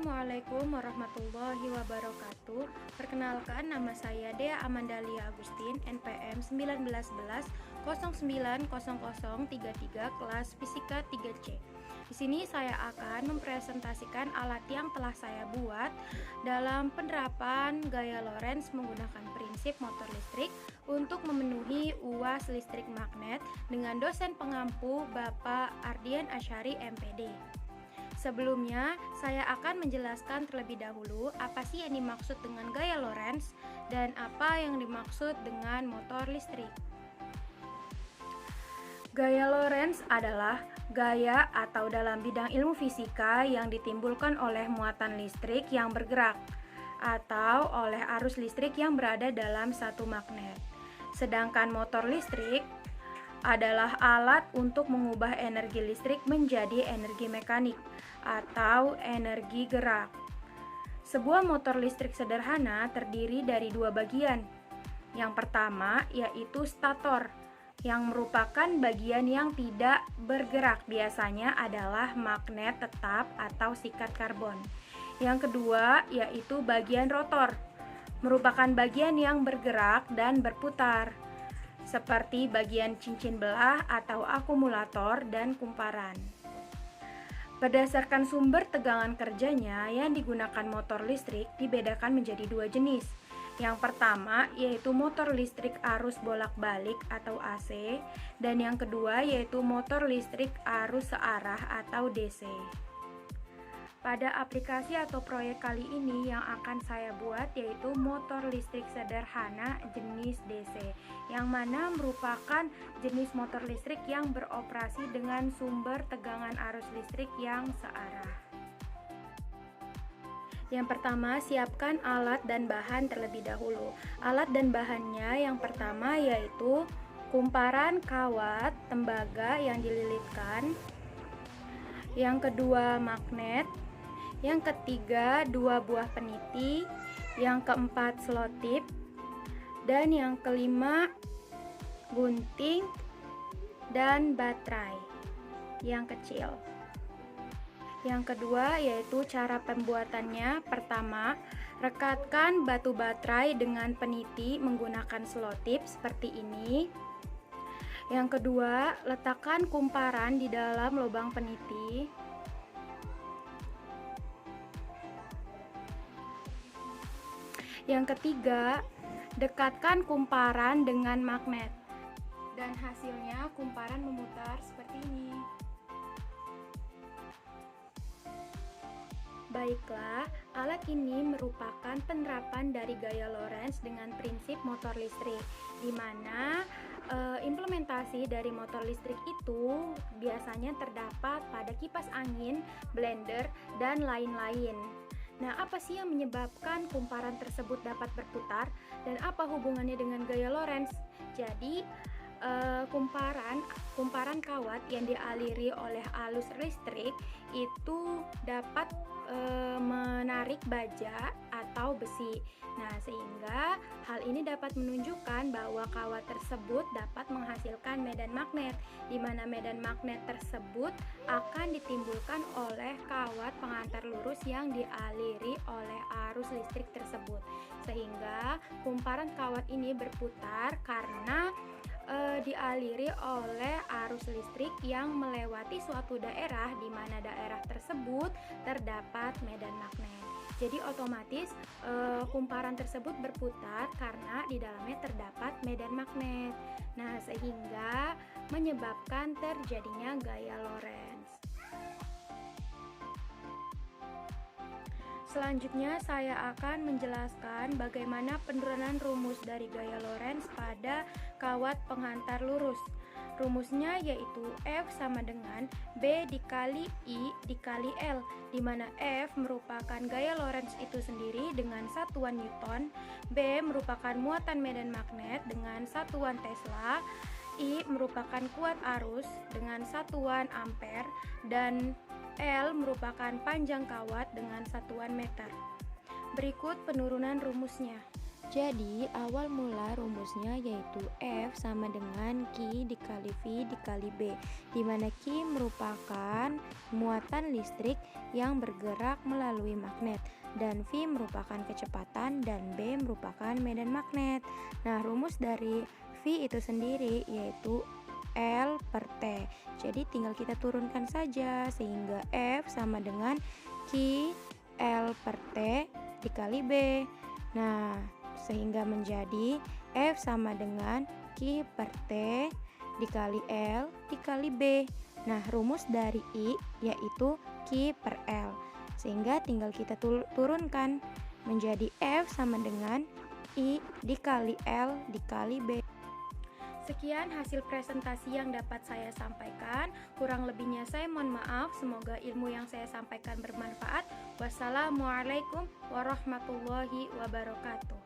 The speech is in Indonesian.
Assalamualaikum warahmatullahi wabarakatuh. Perkenalkan, nama saya Dea Amandalia Agustin, NPM 1911-090033 kelas Fisika 3C. Di sini saya akan mempresentasikan alat yang telah saya buat dalam penerapan gaya Lorentz menggunakan prinsip motor listrik untuk memenuhi UAS listrik magnet dengan dosen pengampu Bapak Ardian Asyari MPD. Sebelumnya, saya akan menjelaskan terlebih dahulu apa sih yang dimaksud dengan gaya Lorentz dan apa yang dimaksud dengan motor listrik. Gaya Lorentz adalah gaya atau dalam bidang ilmu fisika yang ditimbulkan oleh muatan listrik yang bergerak atau oleh arus listrik yang berada dalam satu magnet. Sedangkan motor listrik adalah alat untuk mengubah energi listrik menjadi energi mekanik atau energi gerak. Sebuah motor listrik sederhana terdiri dari dua bagian. Yang pertama yaitu stator, yang merupakan bagian yang tidak bergerak, biasanya adalah magnet tetap atau sikat karbon. Yang kedua yaitu bagian rotor, merupakan bagian yang bergerak dan berputar, seperti bagian cincin belah atau akumulator dan kumparan. Berdasarkan sumber tegangan kerjanya yang digunakan motor listrik dibedakan menjadi dua jenis. Yang pertama yaitu motor listrik arus bolak-balik atau AC, dan yang kedua yaitu motor listrik arus searah atau DC. Pada aplikasi atau proyek kali ini yang akan saya buat yaitu motor listrik sederhana jenis DC, yang mana merupakan jenis motor listrik yang beroperasi dengan sumber tegangan arus listrik yang searah. Yang pertama, siapkan alat dan bahan terlebih dahulu. Alat dan bahannya yang pertama yaitu kumparan kawat tembaga yang dililitkan, yang kedua magnet, yang ketiga dua buah peniti, yang keempat selotip, dan yang kelima gunting dan baterai yang kecil. Yang kedua yaitu cara pembuatannya. Pertama, rekatkan batu baterai dengan peniti menggunakan selotip seperti ini. Yang kedua, letakkan kumparan di dalam lubang peniti. Yang ketiga, dekatkan kumparan dengan magnet. Dan hasilnya kumparan memutar seperti ini. Baiklah, alat ini merupakan penerapan dari gaya Lorentz dengan prinsip motor listrik, di mana implementasi dari motor listrik itu biasanya terdapat pada kipas angin, blender, dan lain-lain. Nah, apa sih yang menyebabkan kumparan tersebut dapat berputar dan apa hubungannya dengan gaya Lorentz? Jadi, kumparan kawat yang dialiri oleh arus listrik itu dapat menarik baja atau besi. Nah, sehingga hal ini dapat menunjukkan bahwa kawat tersebut dapat menghasilkan medan magnet, di mana medan magnet tersebut akan ditimbulkan oleh kawat pengantar lurus yang dialiri oleh arus listrik tersebut. Sehingga kumparan kawat ini berputar karena dialiri oleh arus listrik yang melewati suatu daerah, di mana daerah tersebut terdapat medan magnet. Jadi otomatis kumparan tersebut berputar karena di dalamnya terdapat medan magnet. Nah, sehingga menyebabkan terjadinya gaya Lorentz. Selanjutnya saya akan menjelaskan bagaimana penurunan rumus dari gaya Lorentz pada kawat pengantar lurus. Rumusnya yaitu F sama dengan B dikali I dikali L, di mana F merupakan gaya Lorentz itu sendiri dengan satuan Newton, B merupakan muatan medan magnet dengan satuan Tesla, I merupakan kuat arus dengan satuan ampere, dan L merupakan panjang kawat dengan satuan meter. Berikut penurunan rumusnya. Jadi awal mula rumusnya yaitu F sama dengan Q dikali V dikali B, di mana Q merupakan muatan listrik yang bergerak melalui magnet dan V merupakan kecepatan dan B merupakan medan magnet. Nah, rumus dari V itu sendiri yaitu L per T. Jadi tinggal kita turunkan saja sehingga F sama dengan Q L per T dikali B. Nah, sehingga menjadi F sama dengan Q per T dikali L dikali B. Nah, rumus dari I yaitu Q per L. Sehingga tinggal kita turunkan menjadi F sama dengan I dikali L dikali B. Sekian hasil presentasi yang dapat saya sampaikan. Kurang lebihnya saya mohon maaf. Semoga ilmu yang saya sampaikan bermanfaat. Wassalamualaikum warahmatullahi wabarakatuh.